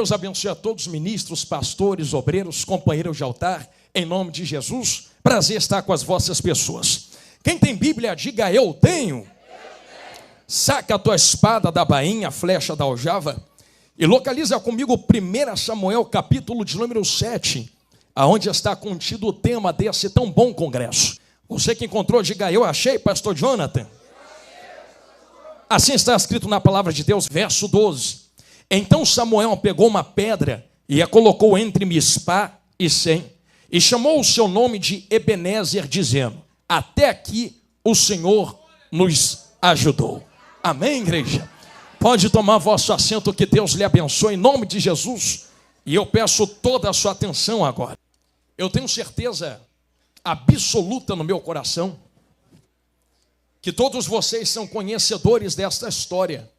Deus abençoe a todos os ministros, pastores, obreiros, companheiros de altar, em nome de Jesus. Prazer estar com as vossas pessoas. Quem tem Bíblia, diga eu tenho. Saca a tua espada da bainha, a flecha da aljava, e localiza comigo 1 Samuel, capítulo de número 7, aonde está contido o tema desse tão bom congresso. Você que encontrou, diga eu achei, pastor Jonathan. Assim está escrito na palavra de Deus, verso 12. Então Samuel pegou uma pedra e a colocou entre Mispa e Sem, e chamou o seu nome de Ebenezer, dizendo: até aqui o Senhor nos ajudou. Amém, igreja? Pode tomar vosso assento, que Deus lhe abençoe em nome de Jesus. E eu peço toda a sua atenção agora. Eu tenho certeza absoluta no meu coração que todos vocês são conhecedores desta história.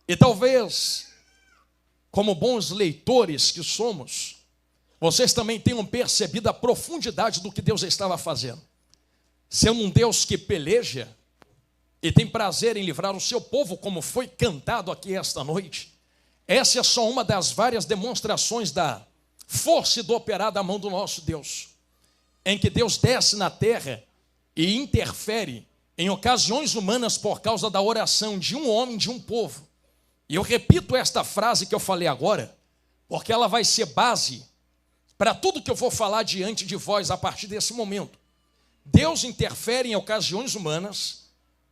E talvez, como bons leitores que somos, vocês também tenham percebido a profundidade do que Deus estava fazendo. Sendo um Deus que peleja e tem prazer em livrar o seu povo, como foi cantado aqui esta noite. Essa é só uma das várias demonstrações da força e do operar da mão do nosso Deus, em que Deus desce na terra e interfere em ocasiões humanas por causa da oração de um homem, de um povo. E eu repito esta frase que eu falei agora, porque ela vai ser base para tudo que eu vou falar diante de vós a partir desse momento. Deus interfere em ocasiões humanas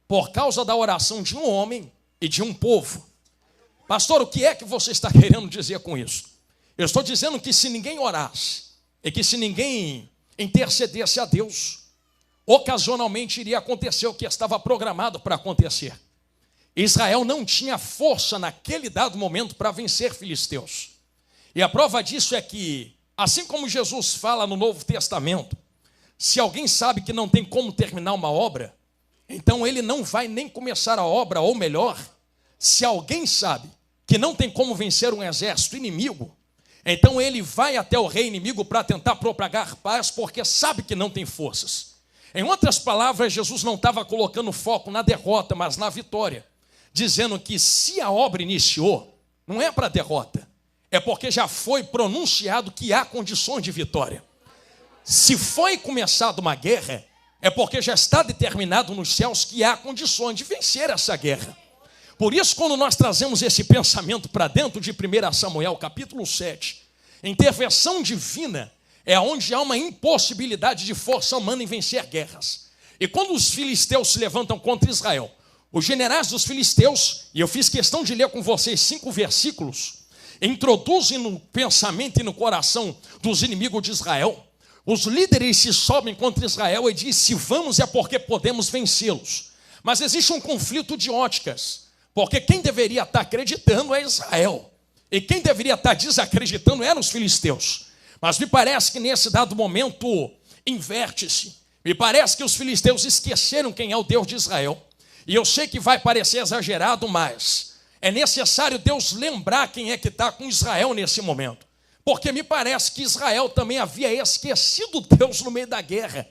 por causa da oração de um homem e de um povo. Pastor, o que é que você está querendo dizer com isso? Eu estou dizendo que se ninguém orasse e que se ninguém intercedesse a Deus, ocasionalmente iria acontecer o que estava programado para acontecer. Israel não tinha força naquele dado momento para vencer filisteus. E a prova disso é que, assim como Jesus fala no Novo Testamento, se alguém sabe que não tem como terminar uma obra, então ele não vai nem começar a obra, ou melhor, se alguém sabe que não tem como vencer um exército inimigo, então ele vai até o rei inimigo para tentar propagar paz, porque sabe que não tem forças. Em outras palavras, Jesus não estava colocando foco na derrota, mas na vitória, dizendo que se a obra iniciou, não é para derrota, é porque já foi pronunciado que há condições de vitória. Se foi começada uma guerra, é porque já está determinado nos céus que há condições de vencer essa guerra. Por isso, quando nós trazemos esse pensamento para dentro de 1 Samuel, capítulo 7, intervenção divina é onde há uma impossibilidade de força humana em vencer guerras. E quando os filisteus se levantam contra Israel, os generais dos filisteus, e eu fiz questão de ler com vocês 5 versículos, introduzem no pensamento e no coração dos inimigos de Israel. Os líderes se sobem contra Israel e dizem: se vamos é porque podemos vencê-los. Mas existe um conflito de óticas, porque quem deveria estar acreditando é Israel, e quem deveria estar desacreditando eram os filisteus. Mas me parece que nesse dado momento inverte-se. Me parece que os filisteus esqueceram quem é o Deus de Israel. E eu sei que vai parecer exagerado, mas é necessário Deus lembrar quem é que está com Israel nesse momento. Porque me parece que Israel também havia esquecido Deus no meio da guerra.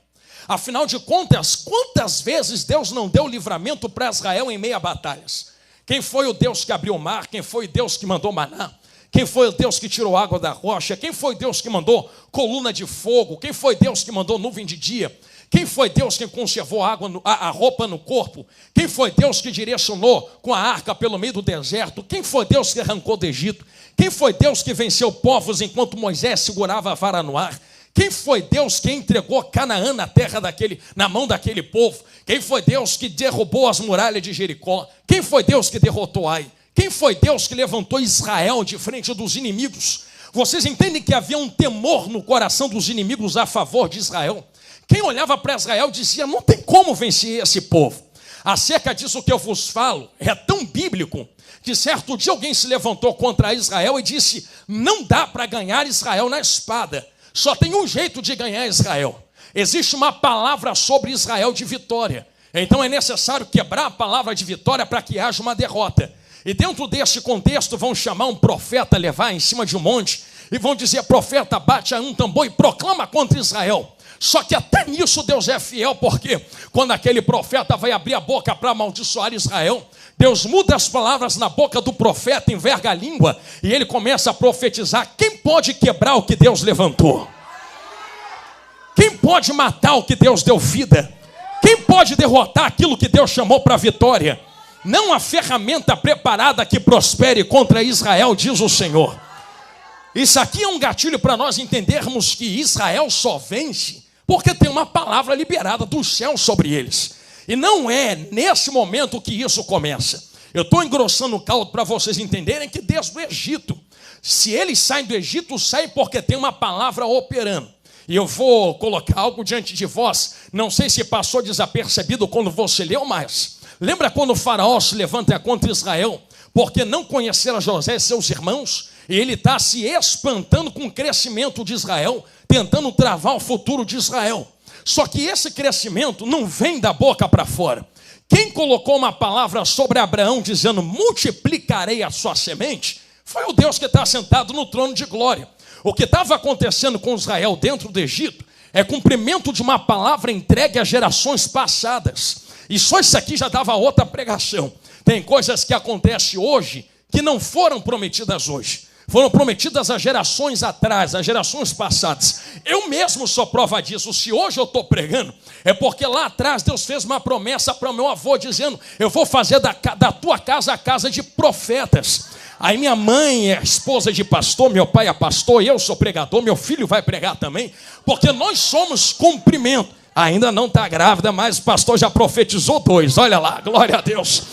Afinal de contas, quantas vezes Deus não deu livramento para Israel em meio a batalhas? Quem foi o Deus que abriu o mar? Quem foi o Deus que mandou maná? Quem foi o Deus que tirou água da rocha? Quem foi Deus que mandou coluna de fogo? Quem foi Deus que mandou nuvem de dia? Quem foi Deus que conservou a roupa no corpo? Quem foi Deus que direcionou com a arca pelo meio do deserto? Quem foi Deus que arrancou do Egito? Quem foi Deus que venceu povos enquanto Moisés segurava a vara no ar? Quem foi Deus que entregou Canaã na terra na mão daquele povo? Quem foi Deus que derrubou as muralhas de Jericó? Quem foi Deus que derrotou Ai? Quem foi Deus que levantou Israel de frente dos inimigos? Vocês entendem que havia um temor no coração dos inimigos a favor de Israel? Quem olhava para Israel dizia: não tem como vencer esse povo. Acerca disso que eu vos falo, é tão bíblico, que certo dia alguém se levantou contra Israel e disse: não dá para ganhar Israel na espada, só tem um jeito de ganhar Israel. Existe uma palavra sobre Israel de vitória, então é necessário quebrar a palavra de vitória para que haja uma derrota. E dentro desse contexto vão chamar um profeta, levar em cima de um monte, e vão dizer: profeta, bate a um tambor e proclama contra Israel. Só que até nisso Deus é fiel, porque quando aquele profeta vai abrir a boca para amaldiçoar Israel, Deus muda as palavras na boca do profeta, enverga a língua, e ele começa a profetizar. Quem pode quebrar o que Deus levantou? Quem pode matar o que Deus deu vida? Quem pode derrotar aquilo que Deus chamou para a vitória? Não a ferramenta preparada que prospere contra Israel, diz o Senhor. Isso aqui é um gatilho para nós entendermos que Israel só vence porque tem uma palavra liberada do céu sobre eles. E não é nesse momento que isso começa. Eu estou engrossando o caldo para vocês entenderem que desde o Egito, se eles saem do Egito, saem porque tem uma palavra operando. E eu vou colocar algo diante de vós, não sei se passou desapercebido quando você leu, mas lembra quando o faraó se levanta contra Israel, porque não conheceram José e seus irmãos, e ele está se espantando com o crescimento de Israel, tentando travar o futuro de Israel. Só que esse crescimento não vem da boca para fora. Quem colocou uma palavra sobre Abraão dizendo multiplicarei a sua semente, foi o Deus que está sentado no trono de glória. O que estava acontecendo com Israel dentro do Egito é cumprimento de uma palavra entregue a gerações passadas. E só isso aqui já dava outra pregação. Tem coisas que acontecem hoje que não foram prometidas hoje. Foram prometidas a gerações atrás, a gerações passadas. Eu mesmo sou prova disso. Se hoje eu estou pregando, é porque lá atrás Deus fez uma promessa para o meu avô, dizendo, eu vou fazer da tua casa a casa de profetas. Aí minha mãe é esposa de pastor, meu pai é pastor, eu sou pregador, meu filho vai pregar também, porque nós somos cumprimento. Ainda não está grávida, mas o pastor já profetizou 2, olha lá, glória a Deus.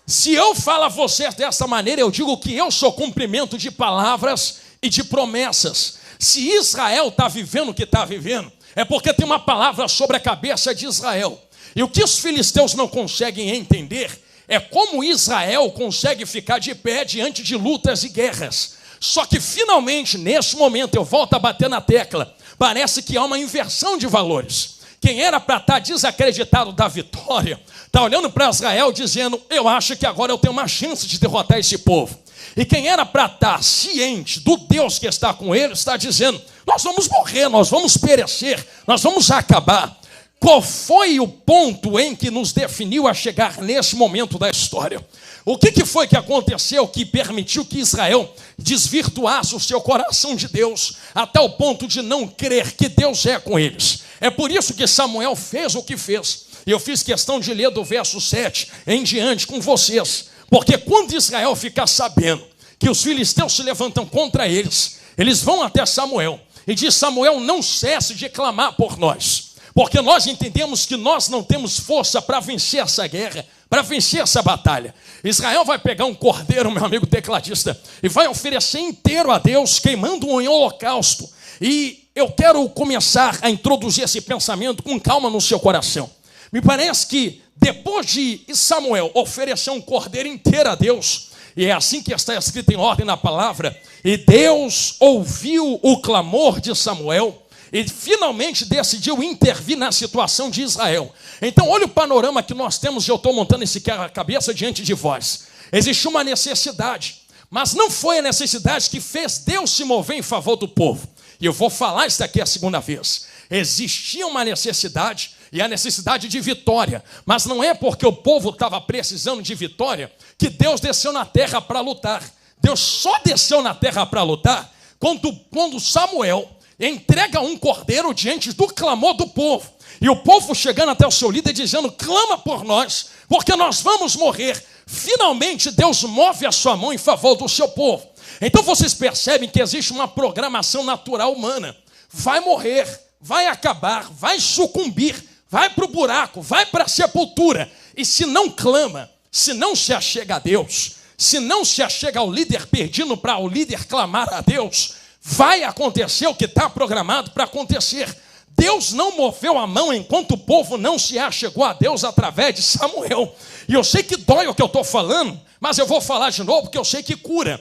Se eu falo a vocês dessa maneira, eu digo que eu sou cumprimento de palavras e de promessas. Se Israel está vivendo o que está vivendo, é porque tem uma palavra sobre a cabeça de Israel. E o que os filisteus não conseguem entender é como Israel consegue ficar de pé diante de lutas e guerras. Só que finalmente, nesse momento, eu volto a bater na tecla, parece que há uma inversão de valores. Quem era para estar desacreditado da vitória, está olhando para Israel dizendo, eu acho que agora eu tenho uma chance de derrotar esse povo. E quem era para estar ciente do Deus que está com ele, está dizendo, nós vamos morrer, nós vamos perecer, nós vamos acabar. Qual foi o ponto em que nos definiu a chegar nesse momento da história? O que foi que aconteceu que permitiu que Israel desvirtuasse o seu coração de Deus até o ponto de não crer que Deus é com eles? É por isso que Samuel fez o que fez. E eu fiz questão de ler do verso 7 em diante com vocês. Porque quando Israel ficar sabendo que os filisteus se levantam contra eles, eles vão até Samuel e diz, Samuel, não cesse de clamar por nós. Porque nós entendemos que nós não temos força para vencer essa guerra, para vencer essa batalha. Israel vai pegar um cordeiro, meu amigo tecladista, e vai oferecer inteiro a Deus, queimando em holocausto. E eu quero começar a introduzir esse pensamento com calma no seu coração. Me parece que depois de Samuel oferecer um cordeiro inteiro a Deus, e é assim que está escrito em ordem na palavra, e Deus ouviu o clamor de Samuel, e finalmente decidiu intervir na situação de Israel. Então olha o panorama que nós temos, e eu estou montando esse quebra-cabeça diante de vós. Existe uma necessidade, mas não foi a necessidade que fez Deus se mover em favor do povo. E eu vou falar isso daqui a segunda vez. Existia uma necessidade, e a necessidade de vitória, mas não é porque o povo estava precisando de vitória que Deus desceu na terra para lutar. Deus só desceu na terra para lutar quando Samuel entrega um cordeiro diante do clamor do povo. E o povo chegando até o seu líder dizendo, clama por nós, porque nós vamos morrer. Finalmente Deus move a sua mão em favor do seu povo. Então vocês percebem que existe uma programação natural humana. Vai morrer, vai acabar, vai sucumbir, vai para o buraco, vai para a sepultura. E se não clama, se não se achega a Deus, se não se achega ao líder pedindo para o líder clamar a Deus, vai acontecer o que está programado para acontecer. Deus não moveu a mão enquanto o povo não se achegou a Deus através de Samuel. E eu sei que dói o que eu estou falando, mas eu vou falar de novo porque eu sei que cura.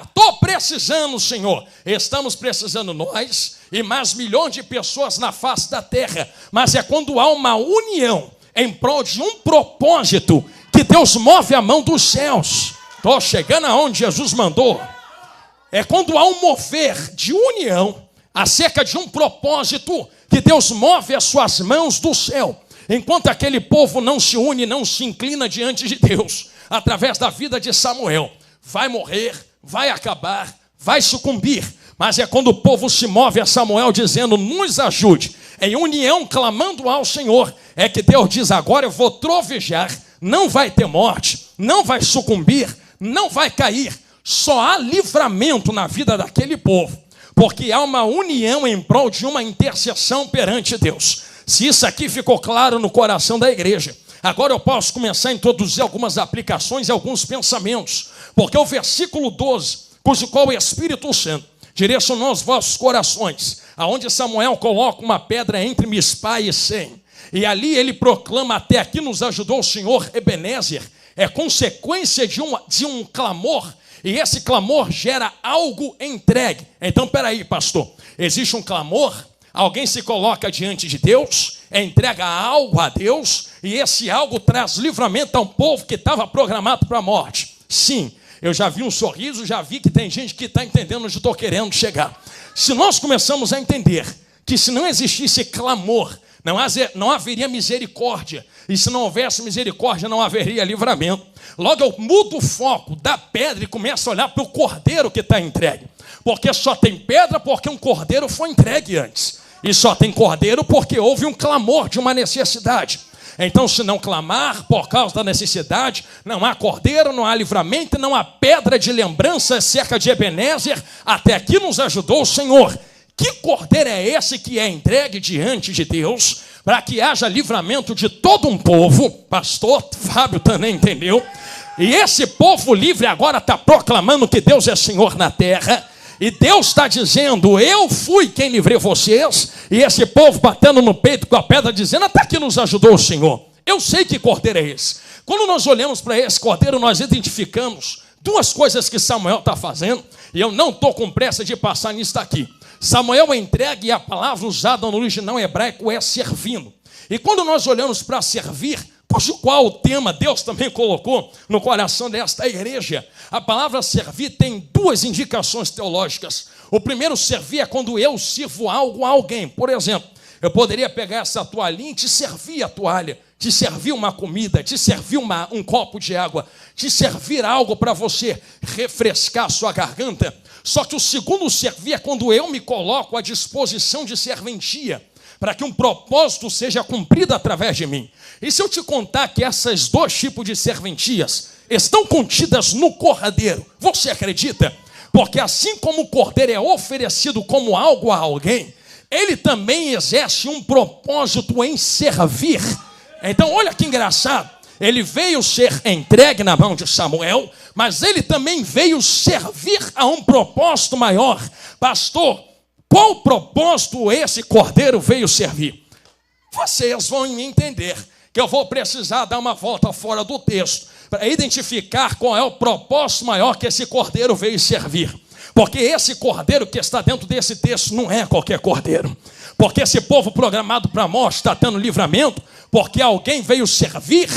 Estou precisando, Senhor. Estamos precisando nós e mais milhões de pessoas na face da terra. Mas é quando há uma união em prol de um propósito que Deus move a mão dos céus. Estou chegando aonde Jesus mandou. É quando há um mover de união, acerca de um propósito que Deus move as suas mãos do céu. Enquanto aquele povo não se une, não se inclina diante de Deus, através da vida de Samuel, vai morrer, vai acabar, vai sucumbir. Mas é quando o povo se move a Samuel dizendo, nos ajude, em união clamando ao Senhor, é que Deus diz, agora eu vou trovejar, não vai ter morte, não vai sucumbir, não vai cair. Só há livramento na vida daquele povo, porque há uma união em prol de uma intercessão perante Deus. Se isso aqui ficou claro no coração da igreja, agora eu posso começar a introduzir algumas aplicações e alguns pensamentos, porque o versículo 12, cujo qual o Espírito Santo direcionou os vossos corações, aonde Samuel coloca uma pedra entre Mispa e Sem, e ali ele proclama, até aqui nos ajudou o Senhor, Ebenezer, é consequência de um clamor, e esse clamor gera algo entregue. Então, peraí, pastor, existe um clamor, alguém se coloca diante de Deus, entrega algo a Deus, e esse algo traz livramento a um povo que estava programado para a morte. Sim, eu já vi um sorriso, já vi que tem gente que está entendendo onde estou querendo chegar. Se nós começamos a entender que se não existisse clamor, não haveria misericórdia, e se não houvesse misericórdia, não haveria livramento. Logo eu mudo o foco da pedra e começo a olhar para o cordeiro que está entregue, porque só tem pedra porque um cordeiro foi entregue antes, e só tem cordeiro porque houve um clamor de uma necessidade. Então, se não clamar por causa da necessidade, não há cordeiro, não há livramento, não há pedra de lembrança cerca de Ebenezer. Até aqui nos ajudou o Senhor. Que cordeiro é esse que é entregue diante de Deus para que haja livramento de todo um povo? Pastor Fábio também entendeu. E esse povo livre agora está proclamando que Deus é Senhor na terra. E Deus está dizendo, eu fui quem livrei vocês. E esse povo batendo no peito com a pedra dizendo, até que nos ajudou o Senhor. Eu sei que cordeiro é esse. Quando nós olhamos para esse cordeiro, nós identificamos duas coisas que Samuel está fazendo. E eu não estou com pressa de passar nisso daqui. Samuel é entregue e a palavra usada no original hebraico é servindo. E quando nós olhamos para servir, cujo qual o tema Deus também colocou no coração desta igreja, a palavra servir tem duas indicações teológicas. O primeiro, servir, é quando eu sirvo algo a alguém. Por exemplo, eu poderia pegar essa toalhinha e te servir a toalha, te servir uma comida, te servir um copo de água, te servir algo para você refrescar a sua garganta. Só que o segundo servir é quando eu me coloco à disposição de serventia, para que um propósito seja cumprido através de mim. E se eu te contar que esses dois tipos de serventias estão contidas no cordeiro, você acredita? Porque assim como o cordeiro é oferecido como algo a alguém, ele também exerce um propósito em servir. Então olha que engraçado, ele veio ser entregue na mão de Samuel, mas ele também veio servir a um propósito maior. Pastor, qual propósito esse cordeiro veio servir? Vocês vão entender que eu vou precisar dar uma volta fora do texto para identificar qual é o propósito maior que esse cordeiro veio servir. Porque esse cordeiro que está dentro desse texto não é qualquer cordeiro. Porque esse povo programado para a morte está tendo livramento, porque alguém veio servir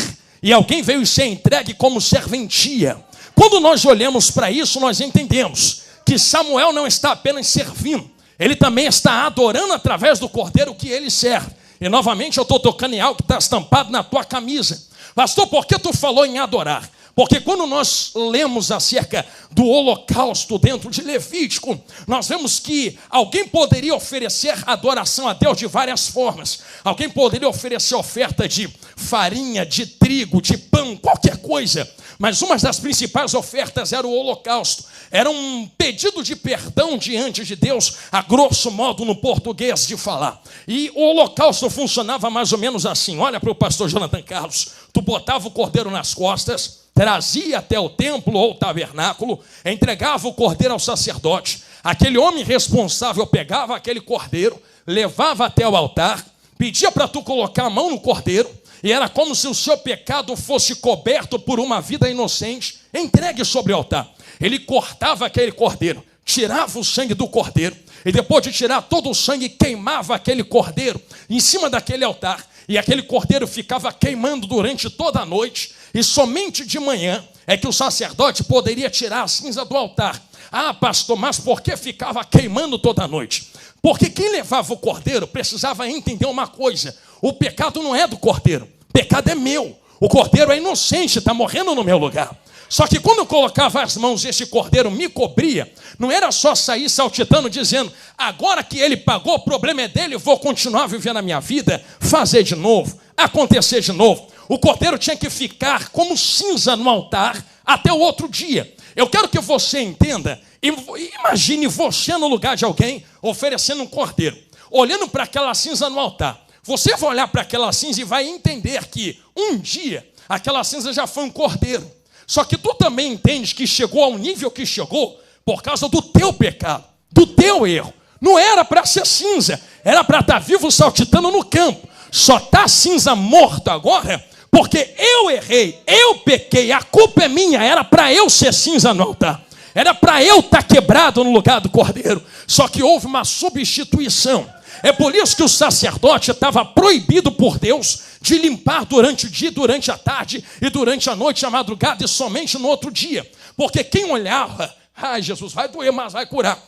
e alguém veio ser entregue como serventia. Quando nós olhamos para isso, nós entendemos que Samuel não está apenas servindo, ele também está adorando através do cordeiro que ele serve. E novamente eu estou tocando em algo que está estampado na tua camisa. Pastor, por que tu falou em adorar? Porque quando nós lemos acerca do holocausto dentro de Levítico, nós vemos que alguém poderia oferecer adoração a Deus de várias formas. Alguém poderia oferecer oferta de farinha, de trigo, de pão, qualquer coisa. Mas uma das principais ofertas era o holocausto. Era um pedido de perdão diante de Deus, a grosso modo no português de falar. E o holocausto funcionava mais ou menos assim. Olha para o pastor Jonathan Carlos. Tu botava o cordeiro nas costas, trazia até o templo ou tabernáculo, entregava o cordeiro ao sacerdote. Aquele homem responsável pegava aquele cordeiro, levava até o altar, pedia para tu colocar a mão no cordeiro, e era como se o seu pecado fosse coberto por uma vida inocente, entregue sobre o altar. Ele cortava aquele cordeiro, tirava o sangue do cordeiro, e depois de tirar todo o sangue, queimava aquele cordeiro em cima daquele altar, e aquele cordeiro ficava queimando durante toda a noite, e somente de manhã é que o sacerdote poderia tirar a cinza do altar. Ah, pastor, mas por que ficava queimando toda a noite? Porque quem levava o cordeiro precisava entender uma coisa: o pecado não é do cordeiro, o pecado é meu. O cordeiro é inocente, está morrendo no meu lugar. Só que quando eu colocava as mãos e esse cordeiro me cobria, não era só sair saltitando dizendo: agora que ele pagou, o problema é dele, eu vou continuar vivendo a minha vida, fazer de novo, acontecer de novo. O cordeiro tinha que ficar como cinza no altar até o outro dia. Eu quero que você entenda, imagine você no lugar de alguém oferecendo um cordeiro, olhando para aquela cinza no altar. Você vai olhar para aquela cinza e vai entender que um dia aquela cinza já foi um cordeiro. Só que tu também entende que chegou ao nível que chegou por causa do teu pecado, do teu erro. Não era para ser cinza, era para estar vivo saltitando no campo. Só está cinza morto agora porque eu errei, eu pequei, a culpa é minha. Era para eu ser cinza no altar, era para eu estar quebrado no lugar do cordeiro. Só que houve uma substituição. É por isso que o sacerdote estava proibido por Deus de limpar durante o dia, durante a tarde e durante a noite, a madrugada e somente no outro dia. Porque quem olhava, ai, Jesus, vai doer, mas vai curar,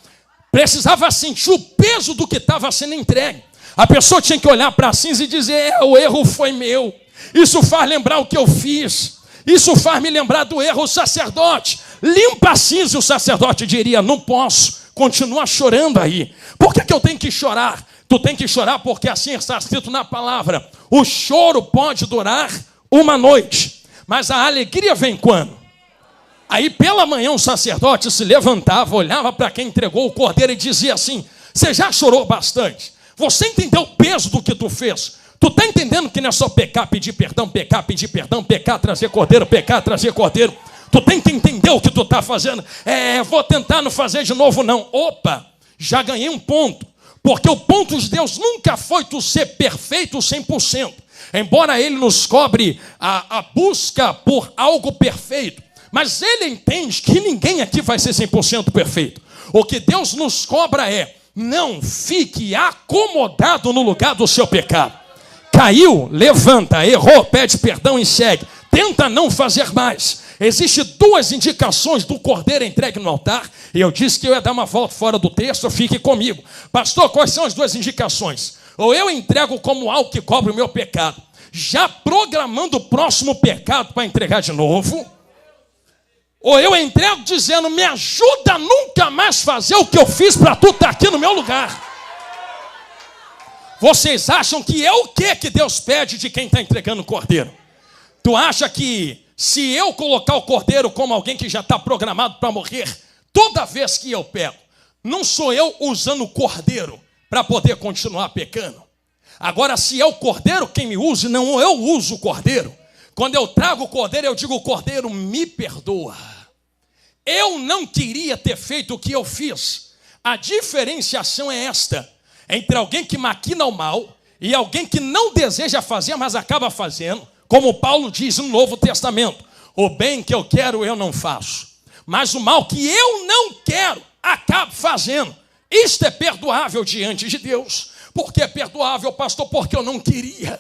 precisava sentir o peso do que estava sendo entregue. A pessoa tinha que olhar para a cinza e dizer: o erro foi meu. Isso faz lembrar o que eu fiz. Isso faz me lembrar do erro. O sacerdote limpa a cinza e o sacerdote diria: não posso, continua chorando aí. Por que eu tenho que chorar? Tu tem que chorar porque assim está escrito na palavra: o choro pode durar uma noite, mas a alegria vem quando? Aí pela manhã o sacerdote se levantava, olhava para quem entregou o cordeiro e dizia assim: você já chorou bastante? Você entendeu o peso do que tu fez? Tu está entendendo que não é só pecar, pedir perdão, pecar, pedir perdão, pecar, trazer cordeiro, pecar, trazer cordeiro. Tu tem que entender o que tu está fazendo. Vou tentar não fazer de novo não. Opa, já ganhei um ponto. Porque o ponto de Deus nunca foi tu ser perfeito 100%. Embora Ele nos cobre a busca por algo perfeito. Mas Ele entende que ninguém aqui vai ser 100% perfeito. O que Deus nos cobra é: não fique acomodado no lugar do seu pecado. Caiu, levanta, errou, pede perdão e segue. Tenta não fazer mais. Existem duas indicações do cordeiro entregue no altar. E eu disse que eu ia dar uma volta fora do texto, fique comigo. Pastor, quais são as duas indicações? Ou eu entrego como algo que cobre o meu pecado, já programando o próximo pecado para entregar de novo. Ou eu entrego dizendo: me ajuda a nunca mais fazer o que eu fiz para tu estar aqui no meu lugar. Vocês acham que é o que Deus pede de quem está entregando o cordeiro? Tu acha que se eu colocar o cordeiro como alguém que já está programado para morrer, toda vez que eu pego, não sou eu usando o cordeiro para poder continuar pecando? Agora, se é o cordeiro quem me usa, não eu uso o cordeiro. Quando eu trago o cordeiro, eu digo: o cordeiro me perdoa. Eu não queria ter feito o que eu fiz. A diferenciação é esta: entre alguém que maquina o mal e alguém que não deseja fazer, mas acaba fazendo. Como Paulo diz no Novo Testamento: o bem que eu quero eu não faço, mas o mal que eu não quero acabo fazendo. Isto é perdoável diante de Deus. Por que é perdoável, pastor? Porque eu não queria,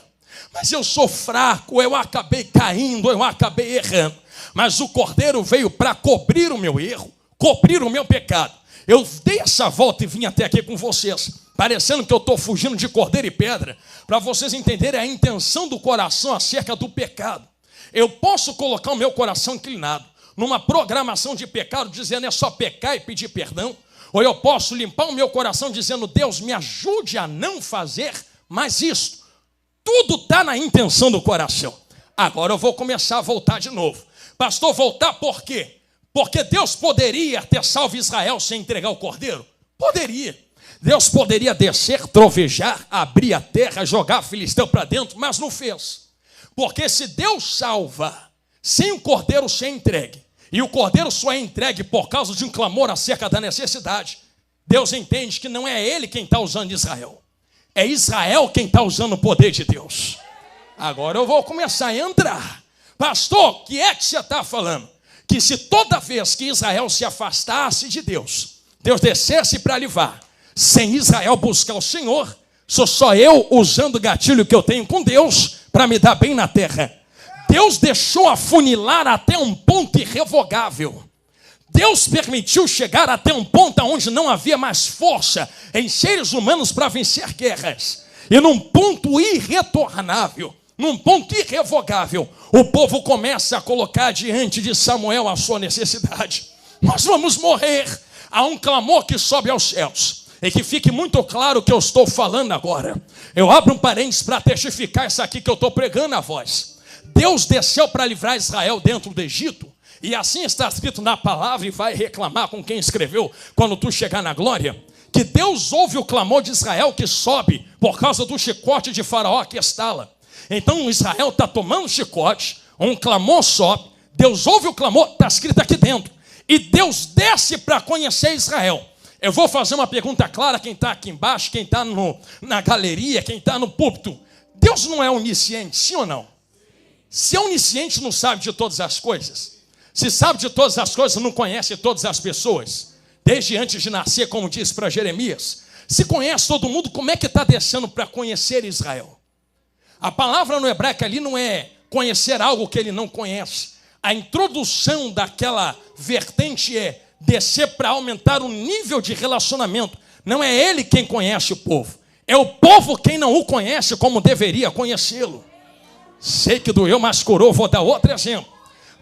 mas eu sou fraco, eu acabei caindo, eu acabei errando. Mas o cordeiro veio para cobrir o meu erro, cobrir o meu pecado. Eu dei essa volta e vim até aqui com vocês, parecendo que eu estou fugindo de cordeiro e pedra, para vocês entenderem a intenção do coração acerca do pecado. Eu posso colocar o meu coração inclinado numa programação de pecado, dizendo: é só pecar e pedir perdão. Ou eu posso limpar o meu coração dizendo: Deus, me ajude a não fazer mais isso. Tudo está na intenção do coração. Agora eu vou começar a voltar de novo. Pastor, voltar por quê? Porque Deus poderia ter salvo Israel sem entregar o cordeiro? Poderia. Deus poderia descer, trovejar, abrir a terra, jogar filisteu para dentro, mas não fez. Porque se Deus salva sem o cordeiro ser entregue, e o cordeiro só é entregue por causa de um clamor acerca da necessidade, Deus entende que não é Ele quem está usando Israel, é Israel quem está usando o poder de Deus. Agora eu vou começar a entrar. Pastor, o que é que você está falando? Que se toda vez que Israel se afastasse de Deus, Deus descesse para livrar, sem Israel buscar o Senhor, sou só eu usando o gatilho que eu tenho com Deus para me dar bem na terra. Deus deixou afunilar até um ponto irrevogável. Deus permitiu chegar até um ponto onde não havia mais força em seres humanos para vencer guerras. E num ponto irretornável, num ponto irrevogável, o povo começa a colocar diante de Samuel a sua necessidade. Nós vamos morrer. Há um clamor que sobe aos céus. E que fique muito claro o que eu estou falando agora. Eu abro um parênteses para testificar isso aqui que eu estou pregando a voz. Deus desceu para livrar Israel dentro do Egito. E assim está escrito na palavra, e vai reclamar com quem escreveu quando tu chegar na glória, que Deus ouve o clamor de Israel que sobe por causa do chicote de Faraó que estala. Então Israel está tomando chicote, um clamor sobe, Deus ouve o clamor, está escrito aqui dentro. E Deus desce para conhecer Israel. Eu vou fazer uma pergunta clara, quem está aqui embaixo, quem está na galeria, quem está no púlpito. Deus não é onisciente, sim ou não? Se é onisciente, não sabe de todas as coisas. Se sabe de todas as coisas, não conhece todas as pessoas. Desde antes de nascer, como disse para Jeremias. Se conhece todo mundo, como é que está descendo para conhecer Israel? A palavra no hebraico ali não é conhecer algo que ele não conhece. A introdução daquela vertente é descer para aumentar o nível de relacionamento. Não é ele quem conhece o povo. É o povo quem não o conhece como deveria conhecê-lo. Sei que doeu, mas curou. Vou dar outro exemplo.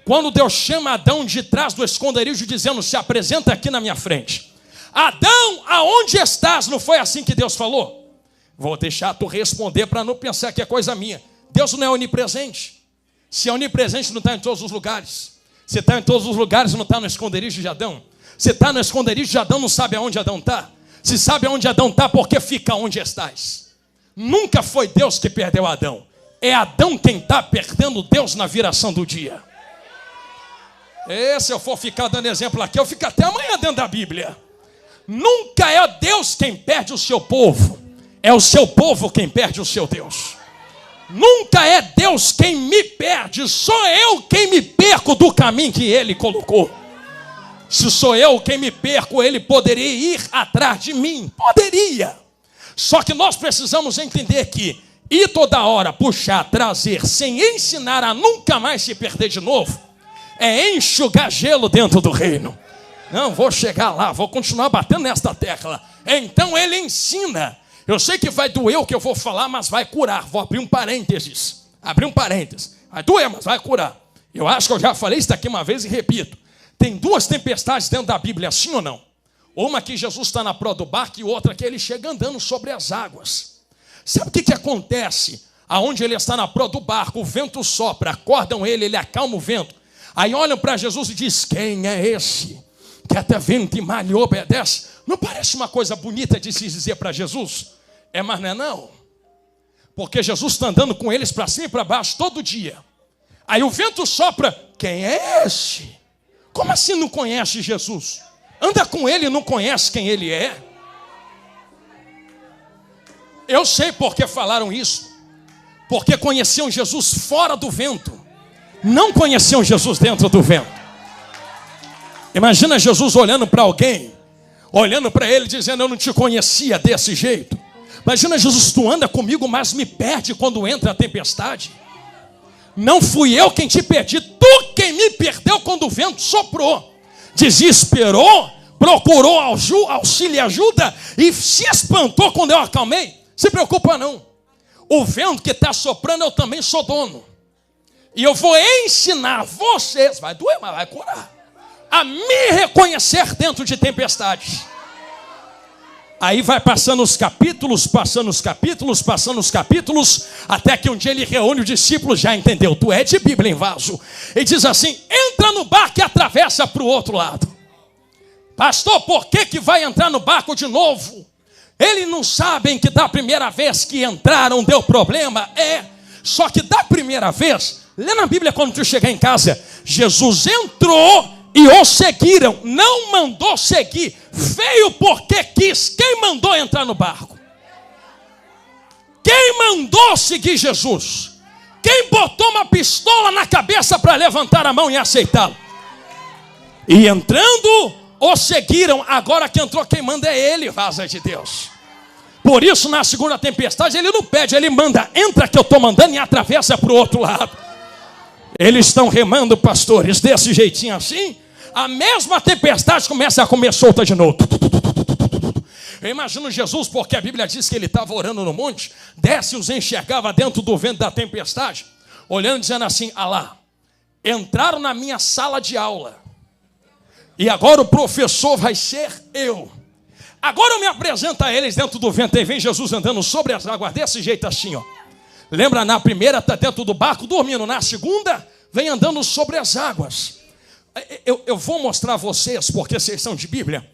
Quando Deus chama Adão de trás do esconderijo, dizendo, se apresenta aqui na minha frente. Adão, aonde estás? Não foi assim que Deus falou? Vou deixar tu responder para não pensar que é coisa minha. Deus não é onipresente. Se é onipresente, não está em todos os lugares. Se está em todos os lugares, não está no esconderijo de Adão. Se está no esconderijo de Adão, não sabe aonde Adão está. Se sabe aonde Adão está, por que fica onde estás? Nunca foi Deus que perdeu Adão. É Adão quem está perdendo Deus na viração do dia. Se eu for ficar dando exemplo aqui, eu fico até amanhã dentro da Bíblia. Nunca é Deus quem perde o seu povo. É o seu povo quem perde o seu Deus. Nunca é Deus quem me perde. Sou eu quem me perco do caminho que Ele colocou. Se sou eu quem me perco, Ele poderia ir atrás de mim. Poderia. Só que nós precisamos entender que ir toda hora, puxar, trazer, sem ensinar a nunca mais se perder de novo, é enxugar gelo dentro do reino. Não, vou chegar lá, vou continuar batendo nesta tecla. Então ele ensina. Eu sei que vai doer o que eu vou falar, mas vai curar. Vou abrir um parênteses. Vai doer, mas vai curar. Eu acho que eu já falei isso daqui uma vez e repito. Tem duas tempestades dentro da Bíblia, sim ou não? Uma que Jesus está na proa do barco e outra que ele chega andando sobre as águas. Sabe o que acontece? Aonde ele está na proa do barco, o vento sopra, acordam ele acalma o vento. Aí olham para Jesus e dizem, quem é esse que até vento e mar lhe obedece? Não parece uma coisa bonita de se dizer para Jesus? Mas não é não. Porque Jesus está andando com eles para cima e para baixo todo dia. Aí o vento sopra, quem é esse? Como assim não conhece Jesus? Anda com ele e não conhece quem ele é? Eu sei porque falaram isso. Porque conheciam Jesus fora do vento. Não conheciam Jesus dentro do vento. Imagina Jesus olhando para alguém, olhando para ele dizendo, eu não te conhecia desse jeito. Imagina Jesus, tu anda comigo, mas me perde quando entra a tempestade. Não fui eu quem te perdi, tu quem me perdeu quando o vento soprou. Desesperou, procurou auxílio e ajuda e se espantou quando eu acalmei. Se preocupa não. O vento que está soprando eu também sou dono. E eu vou ensinar vocês, vai doer, mas vai curar, a me reconhecer dentro de tempestades. Aí vai passando os capítulos, até que um dia ele reúne os discípulos, já entendeu, tu é de Bíblia em vaso. E diz assim, entra no barco e atravessa para o outro lado. Pastor, por que vai entrar no barco de novo? Eles não sabem que da primeira vez que entraram deu problema? Só que da primeira vez, lê na Bíblia quando tu chegar em casa, Jesus entrou e o seguiram, não mandou seguir, veio porque quis. Quem mandou entrar no barco? Quem mandou seguir Jesus? Quem botou uma pistola na cabeça para levantar a mão e aceitá-lo? E entrando, o seguiram. Agora que entrou, quem manda é ele, vaza de Deus. Por isso, na segunda tempestade, ele não pede, ele manda, entra que eu estou mandando e atravessa para o outro lado. Eles estão remando, pastores, desse jeitinho assim, a mesma tempestade começa a comer solta de novo. Eu imagino Jesus, porque a Bíblia diz que ele estava orando no monte, desce e os enxergava dentro do vento da tempestade, olhando e dizendo assim: ah lá, entraram na minha sala de aula, e agora o professor vai ser eu. Agora eu me apresento a eles dentro do vento, e vem Jesus andando sobre as águas, desse jeito assim, ó. Lembra, na primeira está dentro do barco dormindo, na segunda vem andando sobre as águas. Eu vou mostrar a vocês, porque vocês são de Bíblia.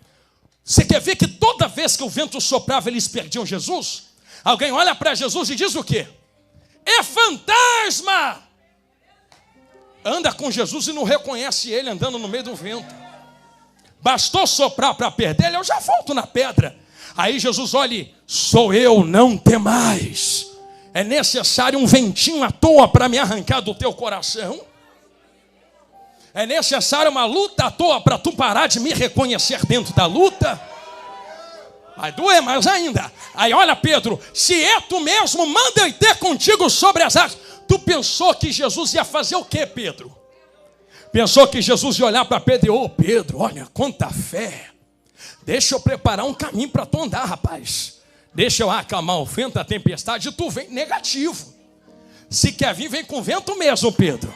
Você quer ver que toda vez que o vento soprava eles perdiam Jesus? Alguém olha para Jesus e diz o quê? É fantasma! Anda com Jesus e não reconhece ele andando no meio do vento. Bastou soprar para perder ele, eu já volto na pedra. Aí Jesus olha: sou eu, não temais. É necessário um ventinho à toa para me arrancar do teu coração? É necessário uma luta à toa para tu parar de me reconhecer dentro da luta? Vai doer mais ainda. Aí olha, Pedro, se é tu mesmo, manda eu ter contigo sobre as águas. Tu pensou que Jesus ia fazer o quê, Pedro? Pensou que Jesus ia olhar para Pedro e: ô Pedro, olha quanta fé. Deixa eu preparar um caminho para tu andar, rapaz. Deixa eu acalmar o vento, a tempestade, e tu vem negativo. Se quer vir, vem com vento mesmo, Pedro.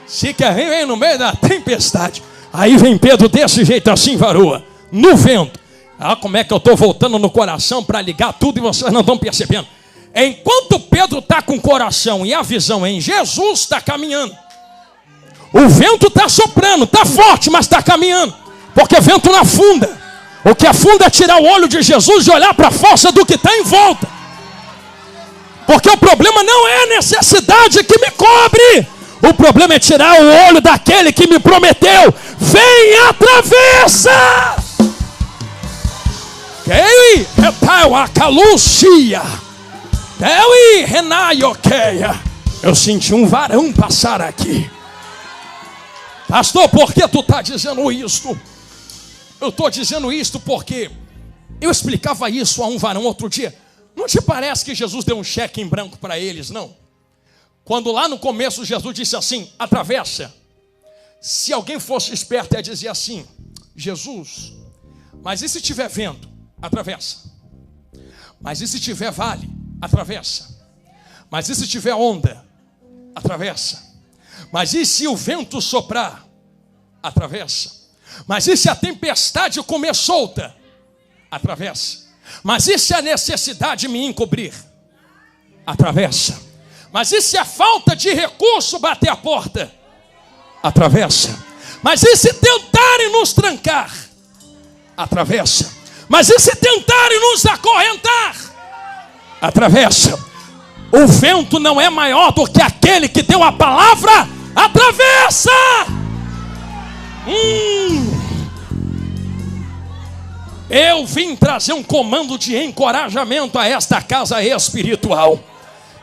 Se quer vir, vem no meio da tempestade. Aí vem Pedro desse jeito assim, varoa, no vento. Ah, como é que eu estou voltando no coração para ligar tudo e vocês não estão percebendo. Enquanto Pedro está com o coração e a visão em Jesus, está caminhando. O vento está soprando, está forte, mas está caminhando. Porque vento não afunda. O que afunda é tirar o olho de Jesus e olhar para a força do que está em volta. Porque o problema não é a necessidade que me cobre. O problema é tirar o olho daquele que me prometeu: vem, atravessa. Eu senti um varão passar aqui. Pastor, por que tu está dizendo isto? Eu estou dizendo isto porque eu explicava isso a um varão outro dia. Não te parece que Jesus deu um cheque em branco para eles, não? Quando lá no começo Jesus disse assim: atravessa. Se alguém fosse esperto ia dizer assim: Jesus, mas e se tiver vento? Atravessa. Mas e se tiver vale? Atravessa. Mas e se tiver onda? Atravessa. Mas e se o vento soprar? Atravessa. Mas e se a tempestade comer solta? Atravessa. Mas e se a necessidade me encobrir? Atravessa. Mas e se a falta de recurso bater a porta? Atravessa. Mas e se tentarem nos trancar? Atravessa. Mas e se tentarem nos acorrentar? Atravessa. O vento não é maior do que aquele que deu a palavra. Atravessa. Eu vim trazer um comando de encorajamento a esta casa espiritual.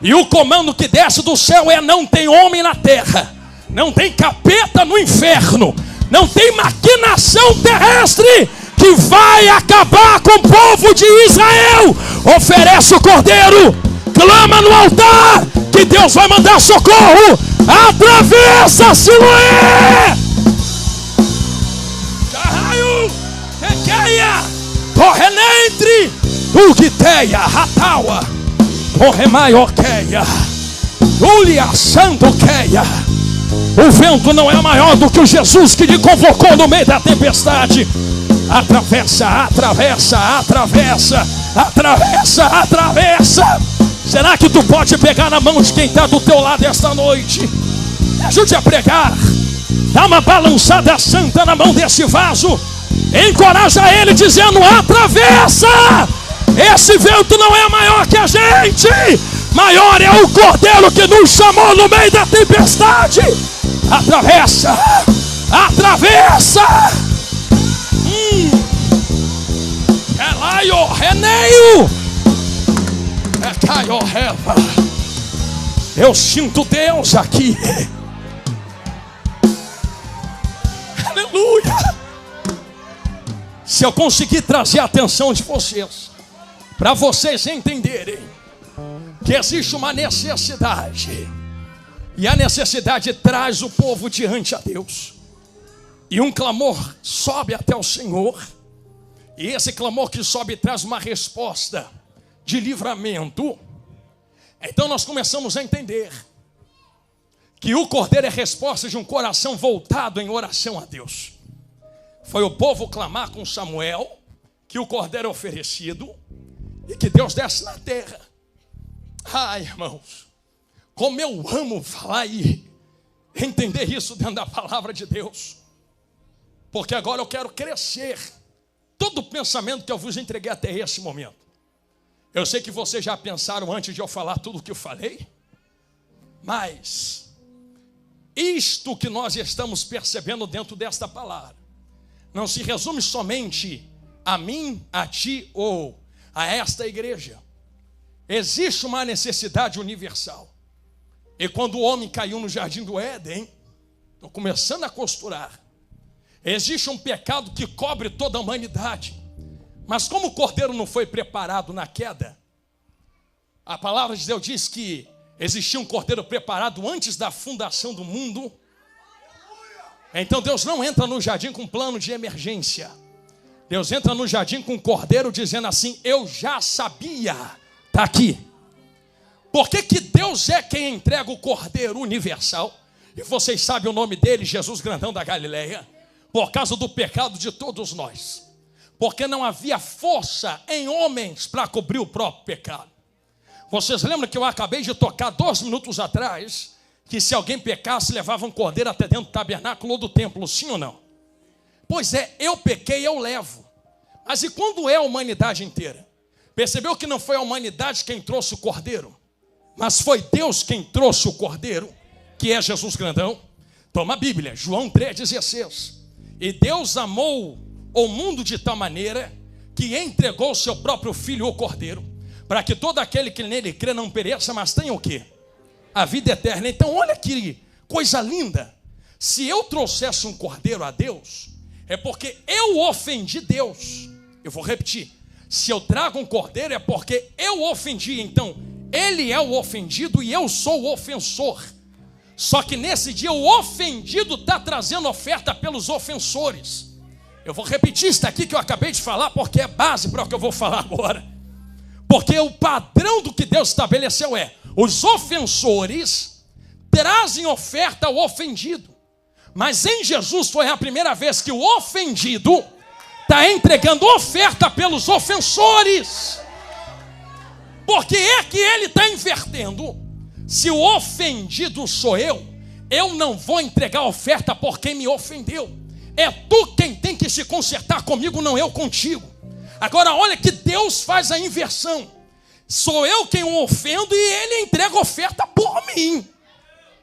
E o comando que desce do céu é: não tem homem na terra, não tem capeta no inferno, não tem maquinação terrestre que vai acabar com o povo de Israel. Oferece o cordeiro, clama no altar, que Deus vai mandar socorro. Atravessa, Siloé. Carraio, Tequeia, Torrenentre, Ugiteia, Rataua, Torremaioqueia, Ulia, Sandoqueia. O vento não é maior do que o Jesus que lhe convocou no meio da tempestade. Atravessa, atravessa, atravessa, atravessa, atravessa. Será que tu pode pegar na mão de quem está do teu lado esta noite? Me ajude a pregar. Dá uma balançada santa na mão desse vaso. Encoraja ele dizendo: atravessa. Esse vento não é maior que a gente. Maior é o cordeiro que nos chamou no meio da tempestade. Atravessa, atravessa. Elaio, Reneio. Ecaio, Reva. Eu sinto Deus aqui. Aleluia. Se eu conseguir trazer a atenção de vocês, para vocês entenderem que existe uma necessidade, e a necessidade traz o povo diante a Deus. E um clamor sobe até o Senhor. E esse clamor que sobe traz uma resposta de livramento. Então nós começamos a entender que o cordeiro é resposta de um coração voltado em oração a Deus. Foi o povo clamar com Samuel que o cordeiro é oferecido e que Deus desce na terra. Ai, irmãos, como eu amo falar e entender isso dentro da palavra de Deus. Porque agora eu quero crescer. Todo o pensamento que eu vos entreguei até esse momento. Eu sei que vocês já pensaram antes de eu falar tudo o que eu falei. Mas isto que nós estamos percebendo dentro desta palavra não se resume somente a mim, a ti ou a esta igreja. Existe uma necessidade universal. E quando o homem caiu no jardim do Éden, estou começando a costurar. Existe um pecado que cobre toda a humanidade. Mas como o cordeiro não foi preparado na queda, a palavra de Deus diz que existia um cordeiro preparado antes da fundação do mundo. Então Deus não entra no jardim com plano de emergência. Deus entra no jardim com o cordeiro dizendo assim: eu já sabia, está aqui. Por que que Deus é quem entrega o cordeiro universal? E vocês sabem o nome dele, Jesus Grandão da Galileia. Por causa do pecado de todos nós. Porque não havia força em homens para cobrir o próprio pecado. Vocês lembram que eu acabei de tocar 2 minutos atrás, que se alguém pecasse, levava um cordeiro até dentro do tabernáculo ou do templo, sim ou não? Pois é, eu pequei, eu levo. Mas e quando é a humanidade inteira? Percebeu que não foi a humanidade quem trouxe o cordeiro, mas foi Deus quem trouxe o cordeiro, que é Jesus Grandão? Toma a Bíblia, João 3,16. E Deus amou o mundo de tal maneira que entregou o seu próprio Filho, o Cordeiro, para que todo aquele que nele crê não pereça, mas tenha o quê? A vida eterna. Então olha que coisa linda. Se eu trouxesse um cordeiro a Deus, é porque eu ofendi Deus. Eu vou repetir. Se eu trago um cordeiro é porque eu ofendi. Então ele é o ofendido e eu sou o ofensor. Só que nesse dia o ofendido está trazendo oferta pelos ofensores. Eu vou repetir isso aqui que eu acabei de falar, porque é base para o que eu vou falar agora. Porque o padrão do que Deus estabeleceu é: os ofensores trazem oferta ao ofendido. Mas em Jesus foi a primeira vez que o ofendido está entregando oferta pelos ofensores. Porque é que ele está invertendo. Se o ofendido sou eu não vou entregar oferta por quem me ofendeu. É tu quem tem que se consertar comigo, não eu contigo. Agora olha que Deus faz a inversão. Sou eu quem o ofendo e ele entrega oferta por mim.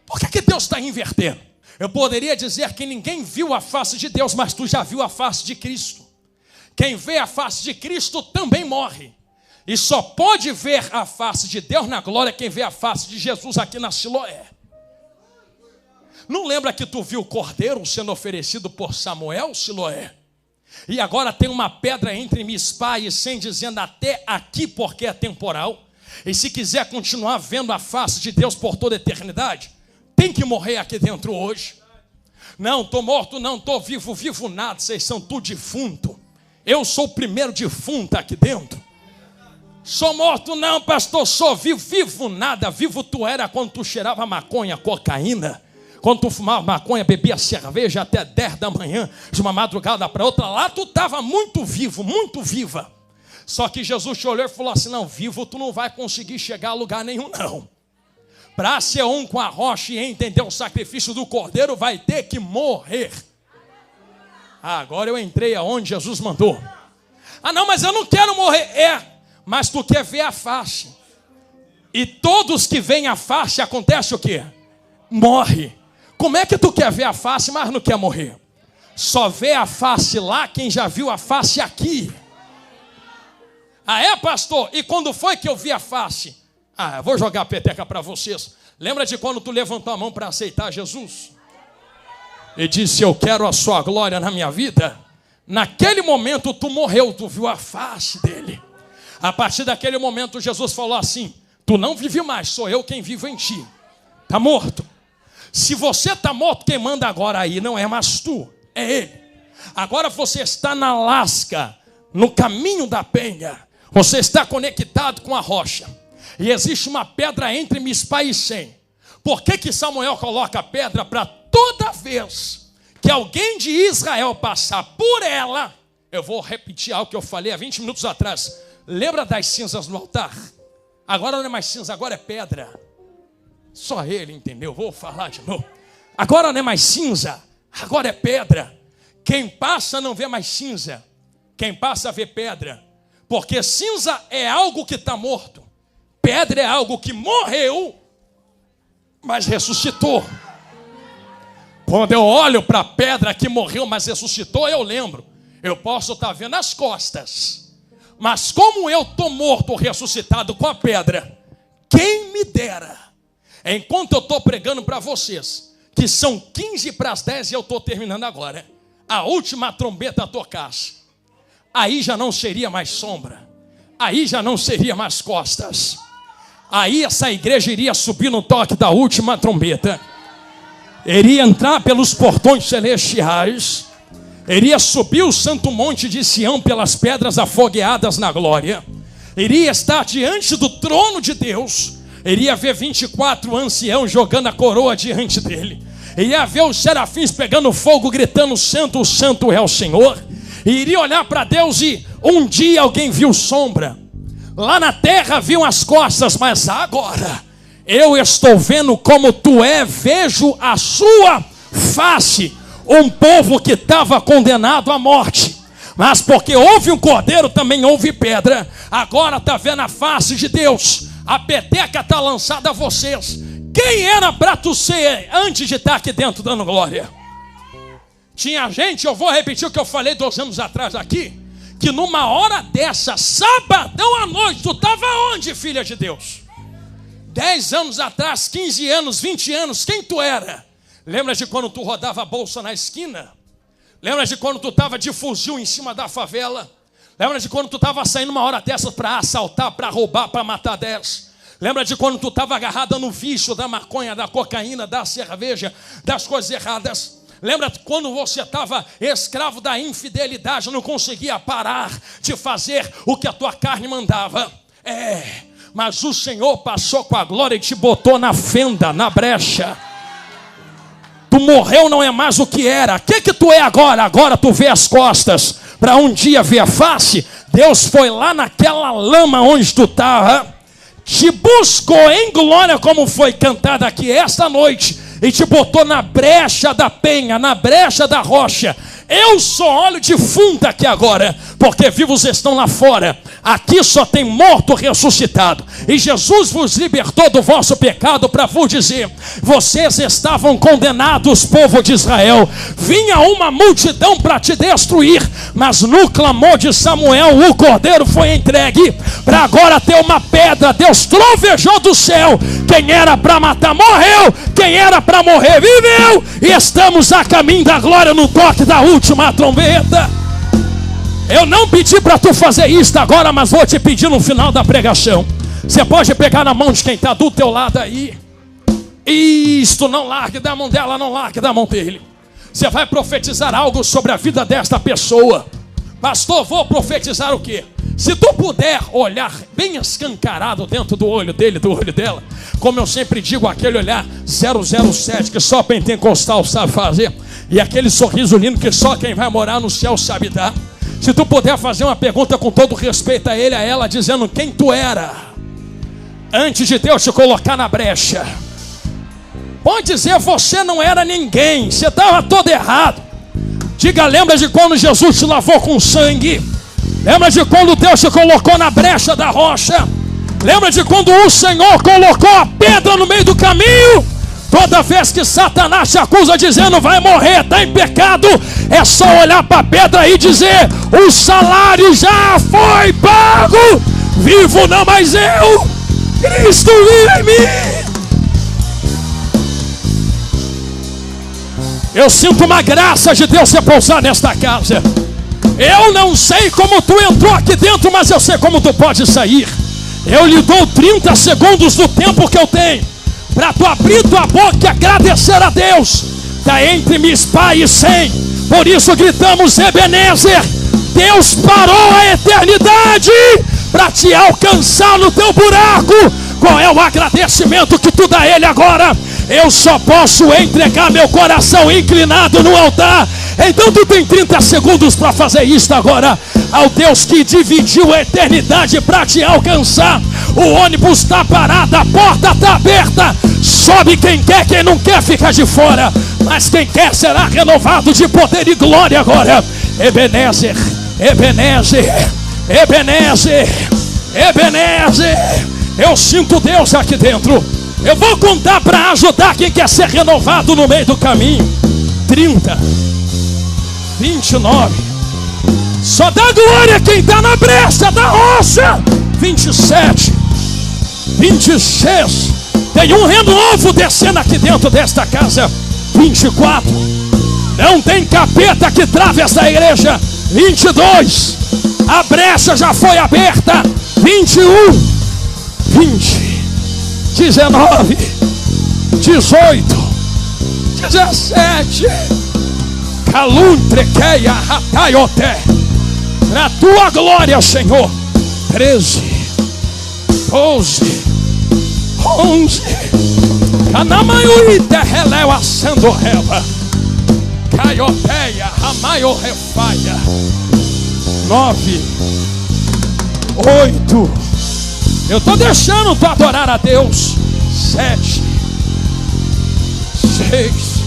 Por que Deus está invertendo? Eu poderia dizer que ninguém viu a face de Deus, mas tu já viu a face de Cristo. Quem vê a face de Cristo também morre. E só pode ver a face de Deus na glória quem vê a face de Jesus aqui na Siloé. Não lembra que tu viu o cordeiro sendo oferecido por Samuel, Siloé? E agora tem uma pedra entre Mispa e Sem, dizendo até aqui porque é temporal. E se quiser continuar vendo a face de Deus por toda a eternidade, tem que morrer aqui dentro hoje. Não, estou morto, não, estou vivo, vivo nada, vocês são tudo defunto. Eu sou o primeiro defunto aqui dentro. Sou morto não, pastor, sou vivo, vivo nada. Vivo tu era quando tu cheirava maconha, cocaína. Quando tu fumava maconha, bebia cerveja até 10 da manhã, de uma madrugada para outra. Lá tu estava muito vivo, muito viva. Só que Jesus te olhou e falou assim: não, vivo tu não vai conseguir chegar a lugar nenhum não. Para ser um com a rocha e entender o sacrifício do cordeiro, vai ter que morrer. Agora eu entrei aonde Jesus mandou. Ah não, mas eu não quero morrer. Mas tu quer ver a face. E todos que veem a face, acontece o quê? Morre. Como é que tu quer ver a face, mas não quer morrer? Só vê a face lá quem já viu a face aqui. Ah é, pastor? E quando foi que eu vi a face? Eu vou jogar a peteca para vocês. Lembra de quando tu levantou a mão para aceitar Jesus? E disse: eu quero a sua glória na minha vida. Naquele momento tu morreu, tu viu a face dele. A partir daquele momento Jesus falou assim: tu não vive mais, sou eu quem vivo em ti. Está morto. Se você está morto, quem manda agora aí não é mais tu, É Ele. Agora você está na lasca, no caminho da penha. Você está conectado com a rocha. E existe uma pedra entre Mispa e Sem. Por que Samuel coloca a pedra? Para toda vez que alguém de Israel passar por ela. Eu vou repetir algo que eu falei há 20 minutos atrás. Lembra das cinzas no altar? Agora não é mais cinza, agora é pedra. Só ele entendeu, vou falar de novo. Agora não é mais cinza, agora é pedra. Quem passa não vê mais cinza, quem passa vê pedra. Porque cinza é algo que está morto, pedra é algo que morreu, mas ressuscitou. Quando eu olho para a pedra que morreu, mas ressuscitou, eu lembro. Eu posso estar vendo as costas, mas como eu estou morto, ressuscitado com a pedra, quem me dera, enquanto eu estou pregando para vocês, que são 15 para as 10 e eu estou terminando agora, a última trombeta tocasse, aí já não seria mais sombra, aí já não seria mais costas, aí essa igreja iria subir no toque da última trombeta, iria entrar pelos portões celestiais, iria subir o santo monte de Sião pelas pedras afogueadas na glória, iria estar diante do trono de Deus, iria ver 24 anciãos jogando a coroa diante dele, iria ver os serafins pegando fogo, gritando: santo, santo é o Senhor. E iria olhar para Deus e um dia alguém viu sombra, lá na terra viam as costas, mas agora eu estou vendo como tu é, vejo a sua face. Um povo que estava condenado à morte, mas porque houve um cordeiro, também houve pedra. Agora está vendo a face de Deus. A peteca está lançada a vocês. Quem era para tu ser antes de estar aqui dentro dando glória? Tinha gente, eu vou repetir o que eu falei 2 anos atrás aqui, que numa hora dessa, sabadão à noite, tu estava onde, filha de Deus? 10 anos atrás, 15 anos, 20 anos, quem tu era? Lembra de quando tu rodava a bolsa na esquina? Lembra de quando tu estava de fuzil em cima da favela? Lembra de quando tu estava saindo uma hora dessas para assaltar, para roubar, para matar 10? Lembra de quando tu estava agarrada no vício da maconha, da cocaína, da cerveja, das coisas erradas? Lembra de quando você estava escravo da infidelidade, não conseguia parar de fazer o que a tua carne mandava? Mas o Senhor passou com a glória e te botou na fenda, na brecha. Tu morreu, não é mais o que era. O que tu é agora? Agora tu vê as costas, para um dia ver a face. Deus foi lá naquela lama onde tu estava, te buscou em glória, como foi cantada aqui esta noite, e te botou na brecha da penha, na brecha da rocha. Eu só olho de fundo aqui agora, porque vivos estão lá fora. Aqui só tem morto ressuscitado. E Jesus vos libertou do vosso pecado para vos dizer: vocês estavam condenados, povo de Israel. Vinha uma multidão para te destruir, mas no clamor de Samuel o cordeiro foi entregue para agora ter uma pedra. Deus trovejou do céu. Quem era para matar morreu, quem era para morrer viveu. E estamos a caminho da glória no toque da última trombeta. Eu não pedi para tu fazer isso agora, mas vou te pedir no final da pregação. Você pode pegar na mão de quem está do teu lado aí. Isto, não largue da mão dela, não largue da mão dele. Você vai profetizar algo sobre a vida desta pessoa. Pastor, vou profetizar o quê? Se tu puder olhar bem escancarado dentro do olho dele, do olho dela, como eu sempre digo, aquele olhar 007 que só pentecostal sabe fazer, e aquele sorriso lindo que só quem vai morar no céu sabe dar. Se tu puder fazer uma pergunta com todo respeito a ele, a ela, dizendo quem tu era antes de Deus te colocar na brecha. Pode dizer: você não era ninguém, você estava todo errado. Diga: lembra de quando Jesus te lavou com sangue? Lembra de quando Deus te colocou na brecha da rocha? Lembra de quando o Senhor colocou a pedra no meio do caminho? Toda vez que Satanás te acusa dizendo vai morrer, está em pecado, é só olhar para a pedra e dizer: o salário já foi pago, vivo não mais eu, Cristo vive em mim. Eu sinto uma graça de Deus se pousar nesta casa. Eu não sei como tu entrou aqui dentro, mas eu sei como tu pode sair. Eu lhe dou 30 segundos do tempo que eu tenho para tu abrir tua boca e agradecer a Deus. Está entre Mispa e Sem. Por isso gritamos, Ebenezer. Deus parou a eternidade para te alcançar no teu buraco. Qual é o agradecimento que tu dá a Ele agora? Eu só posso entregar meu coração inclinado no altar. Então tu tem 30 segundos para fazer isto agora. Ao Deus que dividiu a eternidade para te alcançar. O ônibus está parado, a porta está aberta. Sobe quem não quer ficar de fora. Mas quem quer será renovado de poder e glória agora. Ebenezer, Ebenezer, Ebenezer, Ebenezer. Eu sinto Deus aqui dentro. Eu vou contar para ajudar quem quer ser renovado no meio do caminho. 30, 29. Só dá glória quem está na brecha da rocha. 27, 26. Tem um renovo descendo aqui dentro desta casa. 24. Não tem capeta que trave essa igreja. 22. A brecha já foi aberta. 21, 20, 19, 18, 17. Caluntrequeia rataioté. Na tua glória, Senhor. 13, 12, 11. Canamaiuíte releu assando reva. Caioteia ramaio refaia. 9, 8. Eu estou deixando tu adorar a Deus. 7, 6.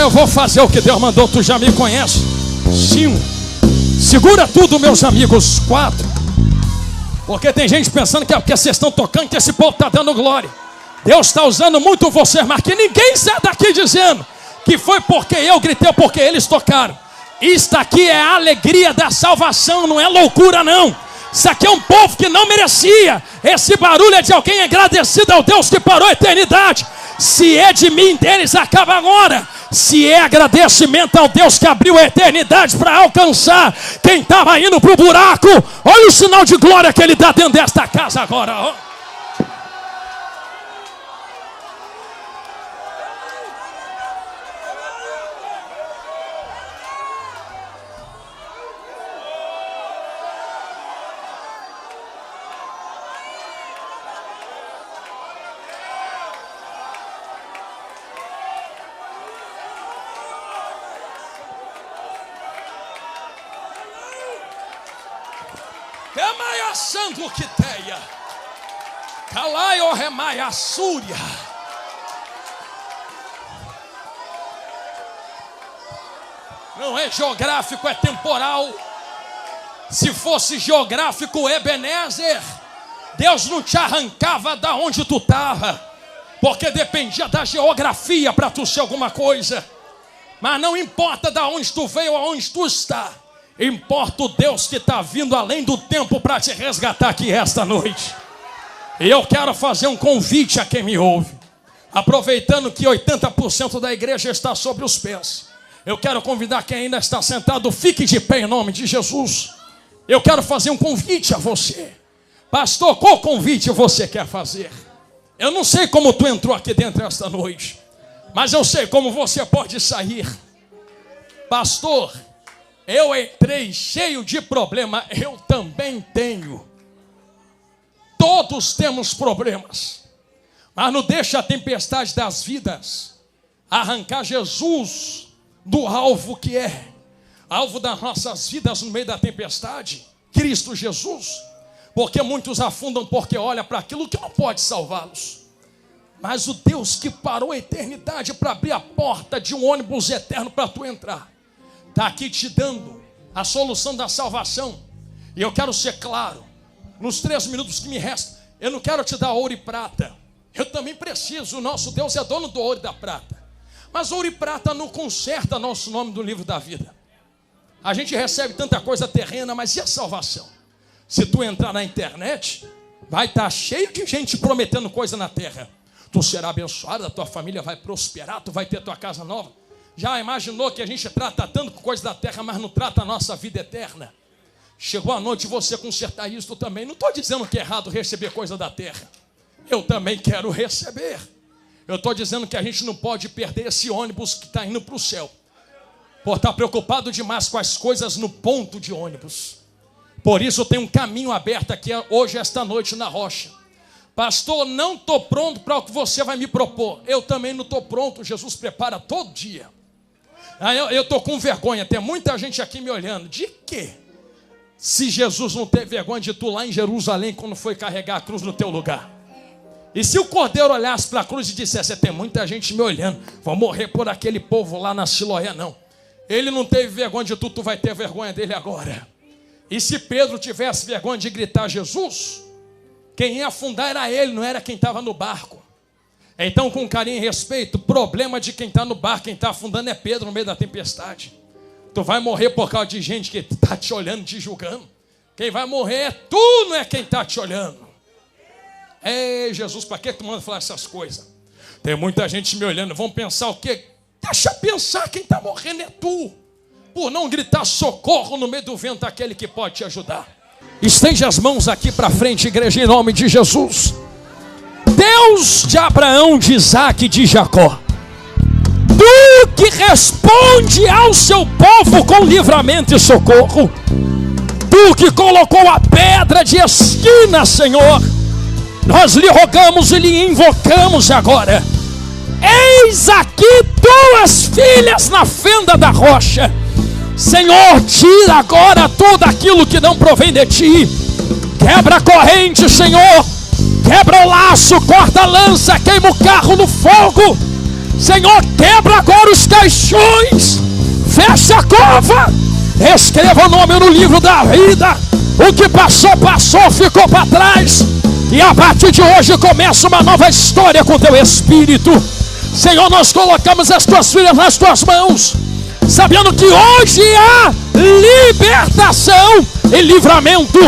Eu vou fazer o que Deus mandou, tu já me conhece. 5. Segura tudo, meus amigos. 4. Porque tem gente pensando que é porque vocês estão tocando que esse povo está dando glória. Deus está usando muito vocês, mas que ninguém sai daqui dizendo que foi porque eu gritei ou porque eles tocaram. Isto aqui é a alegria da salvação, não é loucura não. Isso aqui é um povo que não merecia. Esse barulho é de alguém agradecido ao Deus que parou a eternidade. Se é de mim, deles acaba agora. Se é agradecimento ao Deus que abriu a eternidade para alcançar quem estava indo para o buraco, olha o sinal de glória que Ele dá dentro desta casa agora. Ó. Santo que teia, calaio remaia súria. Não é geográfico, é temporal. Se fosse geográfico, Ebenezer, Deus não te arrancava da onde tu estava, porque dependia da geografia para tu ser alguma coisa. Mas não importa da onde tu veio ou aonde tu está. Importa o Deus que está vindo além do tempo para te resgatar aqui esta noite. E eu quero fazer um convite a quem me ouve. Aproveitando que 80% da igreja está sobre os pés, eu quero convidar quem ainda está sentado, fique de pé em nome de Jesus. Eu quero fazer um convite a você. Pastor, qual convite você quer fazer? Eu não sei como tu entrou aqui dentro esta noite, mas eu sei como você pode sair. Pastor, eu entrei cheio de problema. Eu também tenho. Todos temos problemas. Mas não deixa a tempestade das vidas arrancar Jesus do alvo que é. Alvo das nossas vidas no meio da tempestade. Cristo Jesus. Porque muitos afundam porque olham para aquilo que não pode salvá-los. Mas o Deus que parou a eternidade para abrir a porta de um ônibus eterno para tu entrar, está aqui te dando a solução da salvação. E eu quero ser claro, nos 3 minutos que me restam, eu não quero te dar ouro e prata. Eu também preciso, o nosso Deus é dono do ouro e da prata. Mas ouro e prata não conserta nosso nome do livro da vida. A gente recebe tanta coisa terrena, mas e a salvação? Se tu entrar na internet, vai estar cheio de gente prometendo coisa na terra. Tu será abençoado, a tua família vai prosperar, tu vai ter tua casa nova. Já imaginou que a gente trata tanto com coisa da terra, mas não trata a nossa vida eterna? Chegou a noite de você consertar isso também. Não estou dizendo que é errado receber coisa da terra. Eu também quero receber. Eu estou dizendo que a gente não pode perder esse ônibus que está indo para o céu, por estar preocupado demais com as coisas no ponto de ônibus. Por isso tem um caminho aberto aqui hoje, esta noite, na Rocha. Pastor, não estou pronto para o que você vai me propor. Eu também não estou pronto, Jesus prepara todo dia. Eu estou com vergonha, tem muita gente aqui me olhando. De quê? Se Jesus não teve vergonha de tu lá em Jerusalém, quando foi carregar a cruz no teu lugar. E se o Cordeiro olhasse para a cruz e dissesse, tem muita gente me olhando, vou morrer por aquele povo lá na Siloé, não. Ele não teve vergonha de tu vai ter vergonha dele agora. E se Pedro tivesse vergonha de gritar Jesus, quem ia afundar era ele, não era quem estava no barco. Então, com carinho e respeito, o problema de quem está no barco, quem está afundando é Pedro no meio da tempestade. Tu vai morrer por causa de gente que está te olhando, te julgando. Quem vai morrer é tu, não é quem está te olhando. Ei, Jesus, para que tu manda falar essas coisas? Tem muita gente me olhando, vão pensar o quê? Deixa pensar, quem está morrendo é tu. Por não gritar socorro no meio do vento, aquele que pode te ajudar. Estende as mãos aqui para frente, igreja, em nome de Jesus. Deus de Abraão, de Isaac e de Jacó, tu que responde ao seu povo com livramento e socorro, tu que colocou a pedra de esquina, Senhor, nós lhe rogamos e lhe invocamos agora. Eis aqui tuas filhas na fenda da rocha. Senhor, tira agora tudo aquilo que não provém de ti. Quebra a corrente, Senhor. Quebra o laço, corta a lança, queima o carro no fogo. Senhor, quebra agora os caixões. Fecha a cova. Escreva o nome no livro da vida. O que passou, passou, ficou para trás. E a partir de hoje começa uma nova história com teu Espírito. Senhor, nós colocamos as tuas filhas nas tuas mãos, sabendo que hoje há libertação e livramento.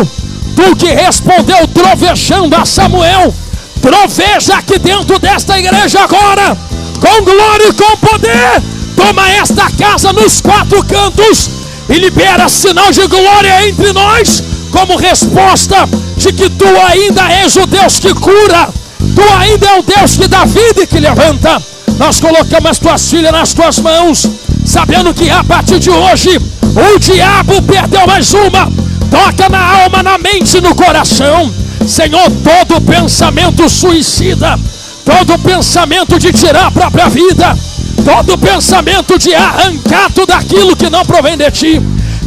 Tu que respondeu trovejando a Samuel, troveja aqui dentro desta igreja agora, com glória e com poder. Toma esta casa nos quatro cantos e libera sinal de glória entre nós, como resposta de que tu ainda és o Deus que cura, tu ainda é o Deus que dá vida e que levanta. Nós colocamos as tuas filhas nas tuas mãos, sabendo que a partir de hoje o diabo perdeu mais uma. Toca na alma, na mente e no coração. Senhor, todo pensamento suicida, todo pensamento de tirar a própria vida, todo pensamento de arrancar tudo aquilo que não provém de ti,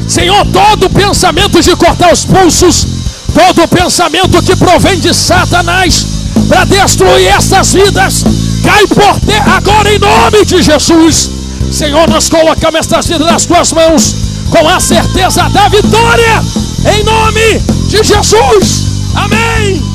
Senhor, todo pensamento de cortar os pulsos, todo pensamento que provém de Satanás para destruir essas vidas, cai por terra agora em nome de Jesus. Senhor, nós colocamos estas vidas nas tuas mãos com a certeza da vitória, em nome de Jesus. Amém.